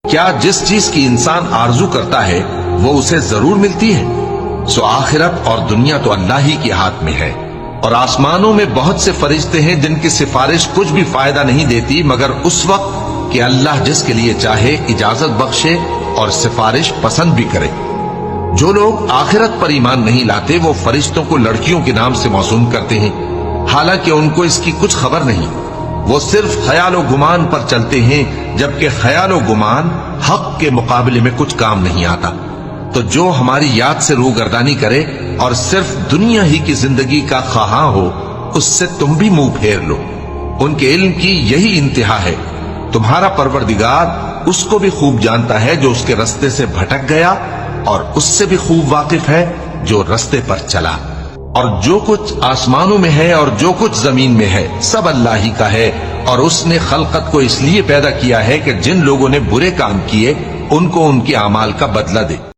کیا جس چیز کی انسان آرزو کرتا ہے وہ اسے ضرور ملتی ہے؟ سو آخرت اور دنیا تو اللہ ہی کے ہاتھ میں ہے، اور آسمانوں میں بہت سے فرشتے ہیں جن کی سفارش کچھ بھی فائدہ نہیں دیتی مگر اس وقت کہ اللہ جس کے لیے چاہے اجازت بخشے اور سفارش پسند بھی کرے۔ جو لوگ آخرت پر ایمان نہیں لاتے وہ فرشتوں کو لڑکیوں کے نام سے موسوم کرتے ہیں، حالانکہ ان کو اس کی کچھ خبر نہیں۔ وہ صرف خیال و گمان پر چلتے ہیں، جبکہ خیال و گمان حق کے مقابلے میں کچھ کام نہیں آتا۔ تو جو ہماری یاد سے روگردانی کرے اور صرف دنیا ہی کی زندگی کا خواہاں ہو، اس سے تم بھی منہ پھیر لو۔ ان کے علم کی یہی انتہا ہے۔ تمہارا پروردگار اس کو بھی خوب جانتا ہے جو اس کے رستے سے بھٹک گیا، اور اس سے بھی خوب واقف ہے جو رستے پر چلا۔ اور جو کچھ آسمانوں میں ہے اور جو کچھ زمین میں ہے سب اللہ ہی کا ہے، اور اس نے خلقت کو اس لیے پیدا کیا ہے کہ جن لوگوں نے برے کام کیے ان کو ان کے اعمال کا بدلہ دے۔